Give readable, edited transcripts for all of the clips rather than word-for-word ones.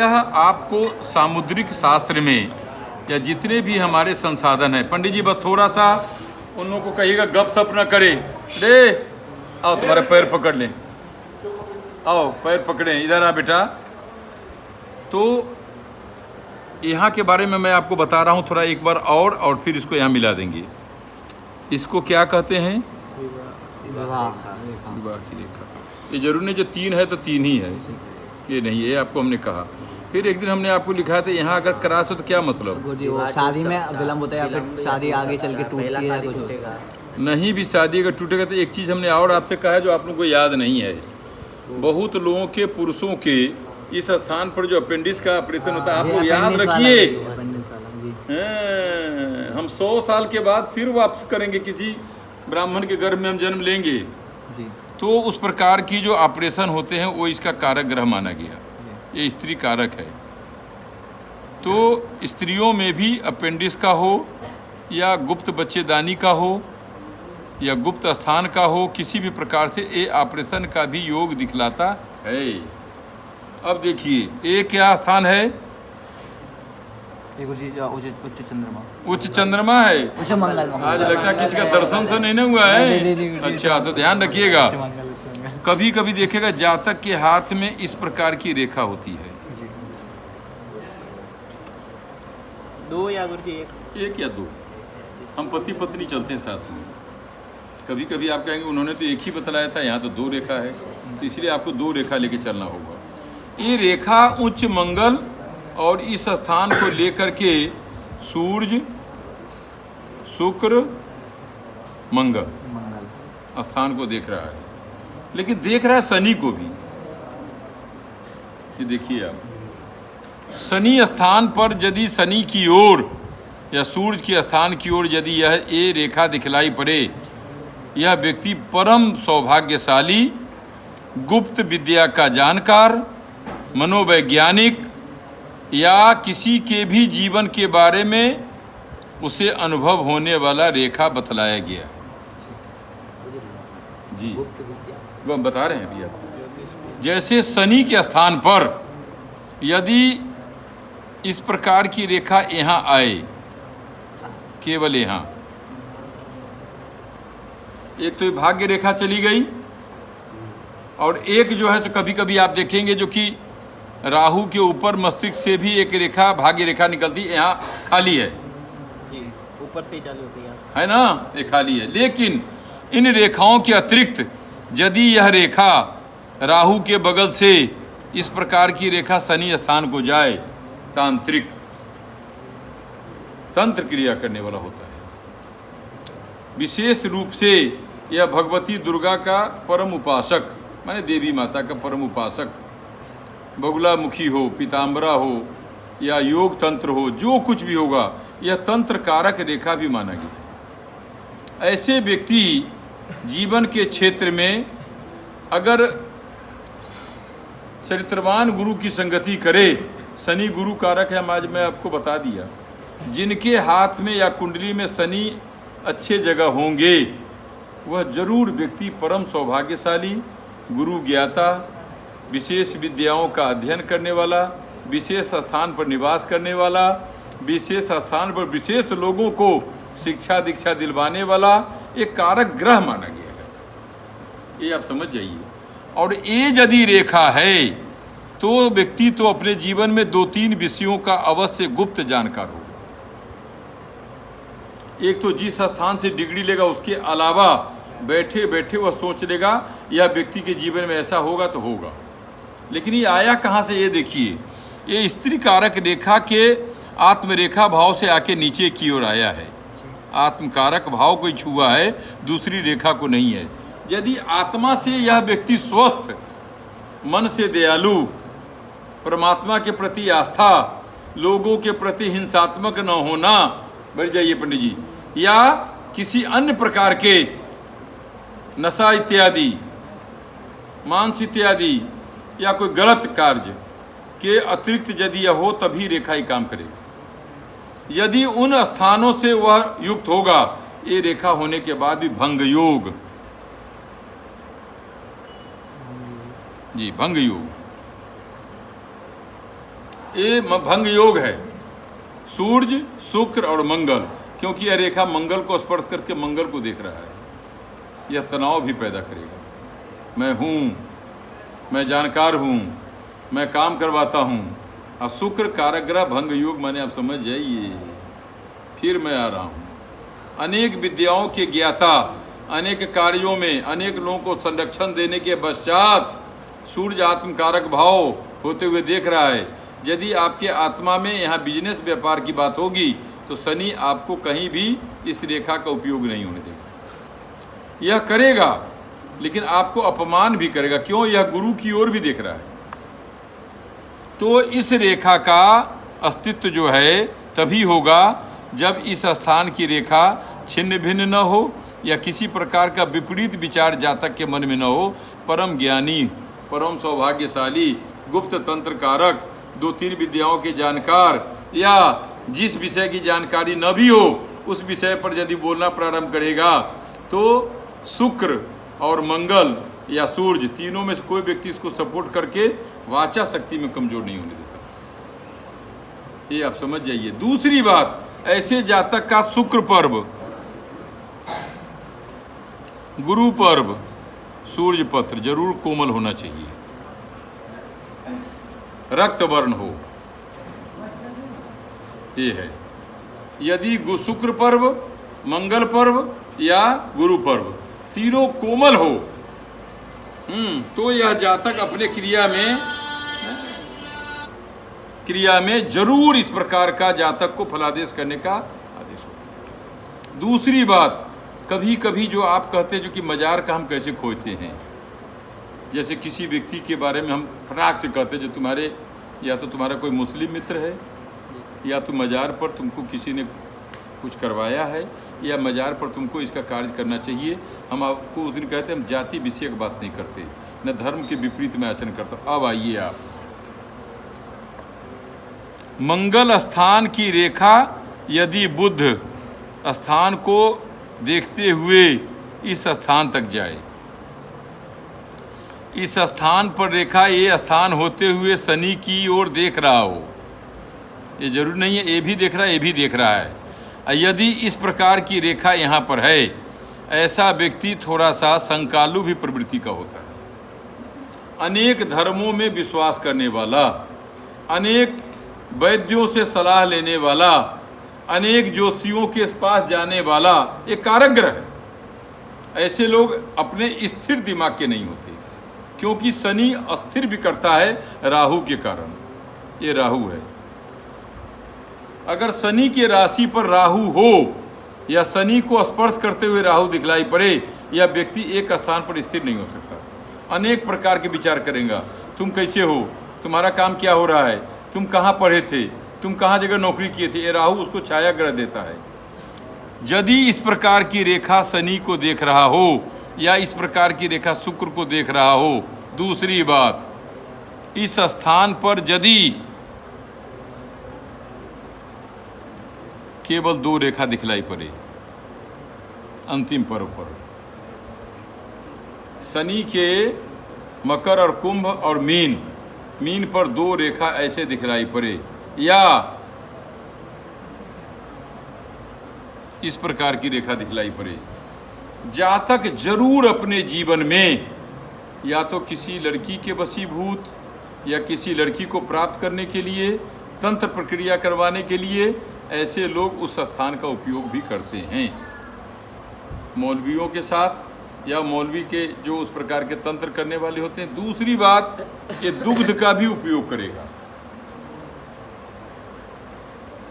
यह आपको सामुद्रिक शास्त्र में या जितने भी हमारे संसाधन हैं, पंडित जी बस थोड़ा सा उन लोगों को कहिएगा गप सप ना करे। रे आओ तुम्हारे पैर पकड़ लें, आओ पैर पकड़ें, इधर आ बेटा। तो यहाँ के बारे में मैं आपको बता रहा हूँ थोड़ा एक बार और फिर इसको यहाँ मिला देंगे। इसको क्या कहते हैं? विवाह की रेखा। ये जरूर नहीं जो तीन है तो तीन ही है, ये नहीं है, आपको हमने कहा। फिर एक दिन हमने आपको लिखा था यहाँ अगर क्रॉस हो तो क्या मतलब? वो शादी में विलम्ब होता है या फिर शादी आगे चल के टूटती है, कुछ होगा नहीं। भी शादी अगर टूटेगा तो एक चीज़ हमने और आपसे कहा है जो आप लोगों को याद नहीं है। बहुत लोगों के पुरुषों के इस स्थान पर जो अपेंडिक्स का ऑपरेशन होता है, आप लोग याद रखिए। हम 100 साल के बाद फिर वापस करेंगे, किसी ब्राह्मण के गर्भ में हम जन्म लेंगे जी। तो उस प्रकार की जो ऑपरेशन होते हैं वो इसका कारक ग्रह माना गया। ये स्त्री कारक है। तो स्त्रियों में भी अपेंडिक्स का हो या गुप्त बच्चेदानी का हो या गुप्त स्थान का हो, किसी भी प्रकार से ये ऑपरेशन का भी योग दिखलाता है। अब देखिए ये क्या स्थान है? उच्च चंद्रमा। उच्च चंद्रमा है। उच्च मंगल। आज लगता है किसी का दर्शन से नहीं ना हुआ है। अच्छा तो ध्यान रखिएगा, कभी कभी देखेगा जातक के हाथ में इस प्रकार की रेखा होती है। दो या गुरुजी एक या दो, हम पति पत्नी चलते हैं साथ में। कभी कभी आप कहेंगे उन्होंने तो एक ही बतलाया था, यहाँ तो दो रेखा है, तो इसलिए आपको दो रेखा लेके चलना होगा। ये रेखा उच्च मंगल और इस स्थान को लेकर के सूर्य शुक्र मंगल स्थान को देख रहा है, लेकिन देख रहा है शनि को भी। ये देखिए आप, शनि स्थान पर यदि शनि की ओर या सूर्य के स्थान की ओर यदि यह ये रेखा दिखलाई पड़े, यह व्यक्ति परम सौभाग्यशाली, गुप्त विद्या का जानकार, मनोवैज्ञानिक या किसी के भी जीवन के बारे में उसे अनुभव होने वाला रेखा बतलाया गया। जी वो हम बता रहे हैं अभी आप। जैसे शनि के स्थान पर यदि इस प्रकार की रेखा यहाँ आए, केवल यहाँ, एक तो भाग्य रेखा चली गई और एक जो है तो कभी कभी आप देखेंगे जो कि राहु के ऊपर मस्तिष्क से भी एक रेखा भाग्य रेखा निकलती है, यहाँ खाली है जी, ऊपर से ही चालू होती है ना, ये खाली है। लेकिन इन रेखाओं के अतिरिक्त यदि यह रेखा राहु के बगल से इस प्रकार की रेखा शनि स्थान को जाए, तांत्रिक तंत्र क्रिया करने वाला होता है। विशेष रूप से यह भगवती दुर्गा का परम उपासक, माने देवी माता का परम उपासक, बगुलामुखी हो, पीताम्बरा हो या योग तंत्र हो, जो कुछ भी होगा, यह तंत्र कारक रेखा भी माना गया। ऐसे व्यक्ति जीवन के क्षेत्र में अगर चरित्रवान गुरु की संगति करे, शनि गुरु कारक है, आज मैं आपको बता दिया, जिनके हाथ में या कुंडली में शनि अच्छे जगह होंगे, वह जरूर व्यक्ति परम सौभाग्यशाली, गुरु ज्ञाता, विशेष विद्याओं का अध्ययन करने वाला, विशेष स्थान पर निवास करने वाला, विशेष स्थान पर विशेष लोगों को शिक्षा दीक्षा दिलवाने वाला एक कारक ग्रह माना गया है। ये आप समझ जाइए। और ये यदि रेखा है तो व्यक्ति तो अपने जीवन में 2-3 विषयों का अवश्य गुप्त जानकार होगा। एक तो जिस स्थान से डिग्री लेगा उसके अलावा बैठे बैठे वह सोच लेगा यह व्यक्ति के जीवन में ऐसा होगा तो होगा। लेकिन ये आया कहाँ से? ये देखिए, ये स्त्री कारक रेखा के आत्मरेखा भाव से आके नीचे की ओर आया है। आत्मकारक भाव को छुआ है, दूसरी रेखा को नहीं है। यदि आत्मा से यह व्यक्ति स्वस्थ, मन से दयालु, परमात्मा के प्रति आस्था, लोगों के प्रति हिंसात्मक न होना, बढ़ जाइए पंडित जी, या किसी अन्य प्रकार के नशा इत्यादि, मांस इत्यादि या कोई गलत कार्य के अतिरिक्त यदि यह हो तभी रेखा ही काम करेगी। यदि उन स्थानों से वह युक्त होगा, ये रेखा होने के बाद भी भंग योग, जी भंग योग, ये भंग योग है, सूर्य, शुक्र और मंगल, क्योंकि यह रेखा मंगल को स्पर्श करके मंगल को देख रहा है। यह तनाव भी पैदा करेगा। मैं हूँ, मैं जानकार हूँ, मैं काम करवाता हूँ। और शुक्र कारक ग्रह भंग योग माने आप समझ जाइए। फिर मैं आ रहा हूँ, अनेक विद्याओं के ज्ञाता, अनेक कार्यों में अनेक लोगों को संरक्षण देने के पश्चात सूर्य आत्मकारक भाव होते हुए देख रहा है। यदि आपके आत्मा में यहाँ बिजनेस व्यापार की बात होगी तो शनि आपको कहीं भी इस रेखा का उपयोग नहीं होने देगा। यह करेगा लेकिन आपको अपमान भी करेगा। क्यों? यह गुरु की ओर भी देख रहा है। तो इस रेखा का अस्तित्व जो है तभी होगा जब इस स्थान की रेखा छिन्न भिन्न न हो या किसी प्रकार का विपरीत विचार जातक के मन में न हो। परम ज्ञानी, परम सौभाग्यशाली, गुप्त तंत्र कारक, 2-3 विद्याओं के जानकार या जिस विषय की जानकारी न भी हो उस विषय पर यदि बोलना प्रारंभ करेगा तो शुक्र और मंगल या सूर्य तीनों में से कोई व्यक्ति इसको सपोर्ट करके वाचा शक्ति में कमजोर नहीं होने देता। ये आप समझ जाइए। दूसरी बात, ऐसे जातक का शुक्र पर्व, गुरु पर्व, सूर्य पत्र जरूर कोमल होना चाहिए, रक्त वर्ण हो। ये है। यदि शुक्र पर्व, मंगल पर्व या गुरु पर्व तीनों कोमल हो तो यह जातक अपने क्रिया में जरूर इस प्रकार का जातक को फलादेश करने का आदेश होता है। दूसरी बात, कभी कभी जो आप कहते हैं जो कि मजार का हम कैसे खोजते हैं, जैसे किसी व्यक्ति के बारे में हम फटाक से कहते हैं जो तुम्हारे या तो तुम्हारा कोई मुस्लिम मित्र है या तो मजार पर तुमको किसी ने कुछ करवाया है या मजार पर तुमको इसका कार्य करना चाहिए। हम आपको उस दिन कहते हैं हम जाति विषयक बात नहीं करते, न धर्म के विपरीत में आचरण करता। अब आइए आप, मंगल स्थान की रेखा यदि बुध स्थान को देखते हुए इस स्थान तक जाए, इस स्थान पर रेखा ये स्थान होते हुए शनि की ओर देख रहा हो, ये जरूर नहीं है ये भी देख रहा है ये भी देख रहा है, यदि इस प्रकार की रेखा यहाँ पर है, ऐसा व्यक्ति थोड़ा सा संकालु भी प्रवृत्ति का होता है। अनेक धर्मों में विश्वास करने वाला, अनेक वैद्यों से सलाह लेने वाला, अनेक ज्योतिषियों के पास जाने वाला एक कारक ग्रह है। ऐसे लोग अपने स्थिर दिमाग के नहीं होते, क्योंकि शनि अस्थिर भी करता है राहु के कारण। ये राहु है। अगर शनि के राशि पर राहु हो या शनि को स्पर्श करते हुए राहु दिखलाई पड़े, या व्यक्ति एक स्थान पर स्थिर नहीं हो सकता। अनेक प्रकार के विचार करेगा, तुम कैसे हो, तुम्हारा काम क्या हो रहा है, तुम कहाँ पढ़े थे, तुम कहाँ जगह नौकरी किए थे। ये राहु उसको छाया ग्रह देता है। यदि इस प्रकार की रेखा शनि को देख रहा हो या इस प्रकार की रेखा शुक्र को देख रहा हो। दूसरी बात, इस स्थान पर यदि केवल 2 रेखा दिखलाई पड़े अंतिम पर्व पर, शनि के मकर और कुंभ और मीन पर 2 रेखा ऐसे दिखलाई पड़े, या इस प्रकार की रेखा दिखलाई पड़े, जातक जरूर अपने जीवन में या तो किसी लड़की के वशीभूत या किसी लड़की को प्राप्त करने के लिए, तंत्र प्रक्रिया करवाने के लिए ऐसे लोग उस स्थान का उपयोग भी करते हैं। मौलवियों के साथ या मौलवी के जो उस प्रकार के तंत्र करने वाले होते हैं। दूसरी बात, ये दुग्ध का भी उपयोग करेगा,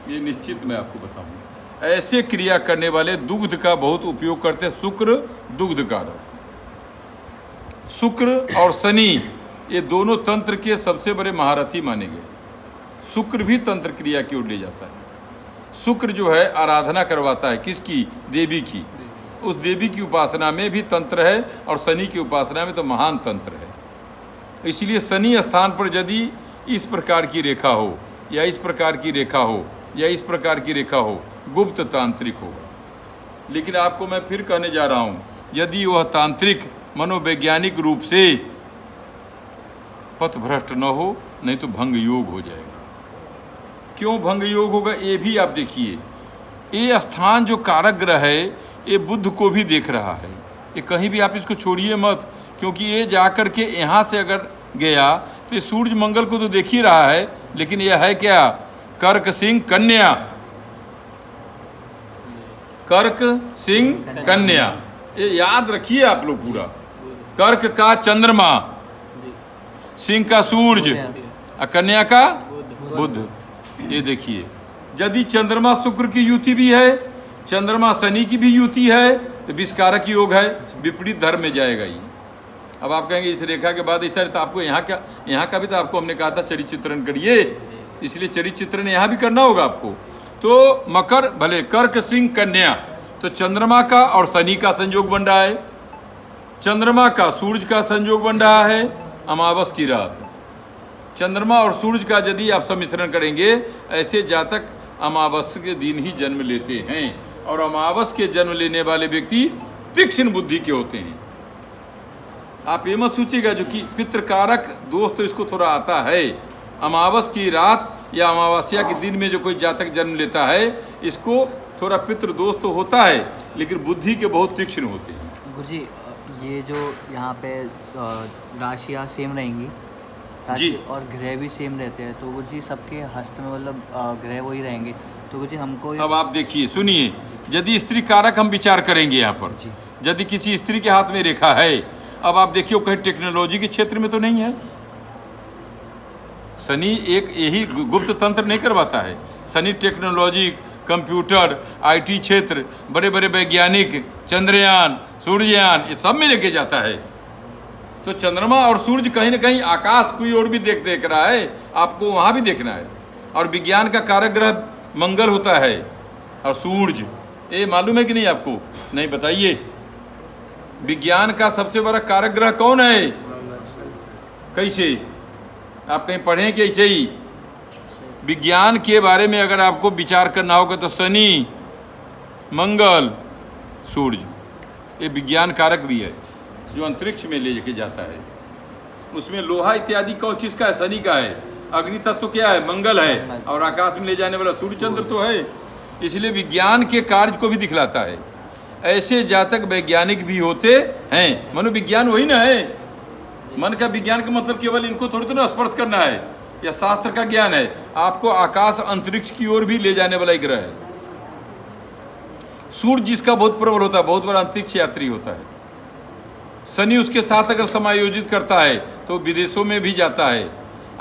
ये निश्चित मैं आपको बताऊंगा। ऐसे क्रिया करने वाले दुग्ध का बहुत उपयोग करते हैं। शुक्र दुग्ध कारक, शुक्र और शनि ये दोनों तंत्र के सबसे बड़े महारथी माने गए। शुक्र भी तंत्र क्रिया की ओर ले जाता है। शुक्र जो है आराधना करवाता है किसकी? देवी की। उस देवी की उपासना में भी तंत्र है और शनि की उपासना में तो महान तंत्र है। इसलिए शनि स्थान पर यदि इस प्रकार की रेखा हो या इस प्रकार की रेखा हो या इस प्रकार की रेखा हो, गुप्त तांत्रिक होगा। लेकिन आपको मैं फिर कहने जा रहा हूँ, यदि वह तांत्रिक मनोवैज्ञानिक रूप से पथभ्रष्ट न हो, नहीं तो भंग योग हो जाएगा। क्यों भंग योग होगा ये भी आप देखिए। ये स्थान जो कारक ग्रह है ये बुध को भी देख रहा है, ये कहीं भी आप इसको छोड़िए मत, क्योंकि ये जाकर के यहाँ से अगर गया तो ये सूर्य मंगल को तो देख ही रहा है, लेकिन यह है क्या, कर्क सिंह कन्या, कर्क सिंह कन्या, ये याद रखिए आप लोग पूरा। कर्क का चंद्रमा, सिंह का सूर्य और कन्या का बुध। ये देखिए यदि चंद्रमा शुक्र की युति भी है, चंद्रमा शनि की भी युति है, तो विषकारक योग है, विपरीत धर्म में जाएगा ये। अब आप कहेंगे इस रेखा के बाद ऐसा, तो आपको यहाँ क्या, यहाँ का भी तो आपको हमने कहा था चरित्र चित्रण करिए, इसलिए चरित्र चित्रण यहाँ भी करना होगा आपको। तो मकर भले कर्क सिंह कन्या, तो चंद्रमा का और शनि का संयोग बन रहा है, चंद्रमा का सूरज का संयोग बन रहा है, अमावस की रात। चंद्रमा और सूरज का यदि आप सम्मिश्रण करेंगे, ऐसे जातक अमावस के दिन ही जन्म लेते हैं, और अमावस के जन्म लेने वाले व्यक्ति तीक्ष्ण बुद्धि के होते हैं। आप ये मत सोचिएगा जो कि पितृकारक दोष तो इसको थोड़ा आता है, अमावस की रात या अमावस्या के दिन में जो कोई जातक जन्म लेता है, इसको थोड़ा पितृ दोष तो होता है, लेकिन बुद्धि के बहुत तीक्ष्ण होते हैं। गुरुजी ये जो यहाँ पे राशियाँ सेम रहेंगी जी, और ग्रह भी सेम रहते हैं, तो गुरुजी सबके हस्त में मतलब ग्रह वही रहेंगे, तो गुरुजी हमको अब आप देखिए सुनिए, यदि स्त्री कारक हम विचार करेंगे यहाँ पर, यदि किसी स्त्री के हाथ में रेखा है, अब आप देखिए कहीं टेक्नोलॉजी के क्षेत्र में तो नहीं है, शनि एक यही गुप्त तंत्र नहीं करवाता है, शनि टेक्नोलॉजी, कंप्यूटर, आईटी क्षेत्र, बड़े बड़े वैज्ञानिक, चंद्रयान, सूर्ययान, ये सब में लेके जाता है। तो चंद्रमा और सूर्य कहीं ना कहीं आकाश कोई और भी देख रहा है, आपको वहाँ भी देखना है। और विज्ञान का कारक ग्रह मंगल होता है और सूर्य, ये मालूम है कि नहीं आपको? नहीं, बताइए विज्ञान का सबसे बड़ा कारक ग्रह कौन है? कैसे आप कहीं पढ़ें कि ऐसे ही? विज्ञान के बारे में अगर आपको विचार करना होगा तो शनि, मंगल, सूर्य, ये विज्ञान कारक भी है जो अंतरिक्ष में ले जाके जाता है। उसमें लोहा इत्यादि कौन किसका है? शनि का है। अग्नि तत्व क्या है? मंगल है। और आकाश में ले जाने वाला सूर्य चंद्र तो है। इसलिए विज्ञान के कार्य को भी दिखलाता है। ऐसे जातक वैज्ञानिक भी होते हैं। मनोविज्ञान वही ना है। मन का विज्ञान का मतलब केवल इनको थोड़ी तो ना स्पर्श करना है, या शास्त्र का ज्ञान है। आपको आकाश अंतरिक्ष की ओर भी ले जाने वाला एक ग्रह है। सूर्य जिसका बहुत प्रबल होता है, बहुत बड़ा अंतरिक्ष यात्री होता है। शनि उसके साथ अगर समायोजित करता है तो विदेशों में भी जाता है,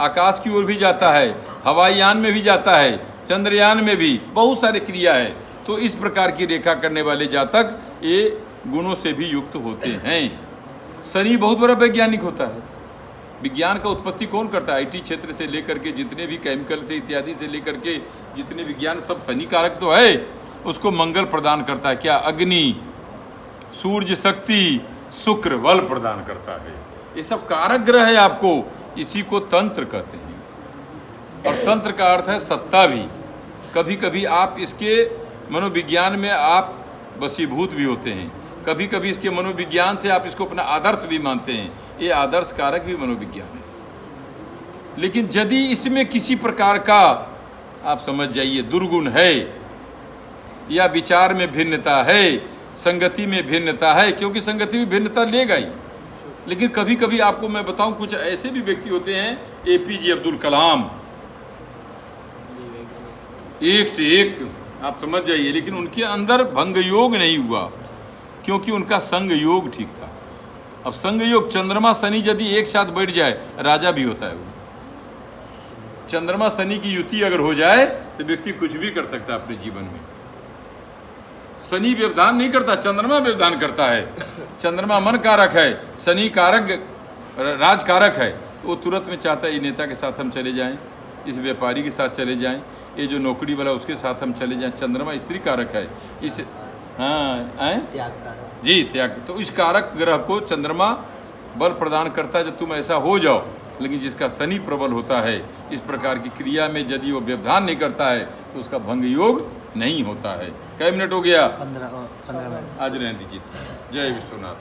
आकाश की ओर भी जाता है, हवाई यान में भी जाता है, चंद्रयान में भी बहुत सारे क्रिया है। तो इस प्रकार की रेखा करने वाले जातक ये गुणों से भी युक्त होते हैं। शनि बहुत बड़ा वैज्ञानिक होता है। विज्ञान का उत्पत्ति कौन करता है? आईटी क्षेत्र से लेकर के जितने भी केमिकल से इत्यादि से लेकर के जितने विज्ञान, सब शनि कारक तो है। उसको मंगल प्रदान करता है क्या? अग्नि, सूर्य शक्ति, शुक्र बल प्रदान करता है। ये सब कारक ग्रह है आपको। इसी को तंत्र कहते हैं। और तंत्र का अर्थ है सत्ता भी। कभी कभी आप इसके मनोविज्ञान में आप वशीभूत भी होते हैं, कभी कभी इसके मनोविज्ञान से आप इसको अपना आदर्श भी मानते हैं। ये आदर्श कारक भी मनोविज्ञान है। लेकिन यदि इसमें किसी प्रकार का आप समझ जाइए दुर्गुण है, या विचार में भिन्नता है, संगति में भिन्नता है, क्योंकि संगति में भिन्नता लेगा ही। लेकिन कभी कभी आपको मैं बताऊं, कुछ ऐसे भी व्यक्ति होते हैं, एपीजे अब्दुल कलाम, एक से एक आप समझ जाइए, लेकिन उनके अंदर भंग योग नहीं हुआ, क्योंकि उनका संग योग ठीक था। अब संग योग, चंद्रमा शनि यदि एक साथ बैठ जाए, राजा भी होता है वो। चंद्रमा शनि की युति अगर हो जाए तो व्यक्ति कुछ भी कर सकता है अपने जीवन में। शनि व्यवधान नहीं करता, चंद्रमा व्यवधान करता है। चंद्रमा मन कारक है, शनि कारक राज कारक है। तो वो तुरंत में चाहता है ये नेता के साथ हम चले जाएं, इस व्यापारी के साथ चले जाएं, ये जो नौकरी वाला उसके साथ हम चले जाएं। चंद्रमा स्त्री कारक है। इस त्याग कारक जी, त्याग। तो इस कारक ग्रह को चंद्रमा बल प्रदान करता है जो तुम ऐसा हो जाओ। लेकिन जिसका शनि प्रबल होता है, इस प्रकार की क्रिया में यदि वो व्यवधान नहीं करता है तो उसका भंग योग नहीं होता है। कई मिनट हो गया? 15 मिनट। आज रहने दीजिए। जय विश्वनाथ।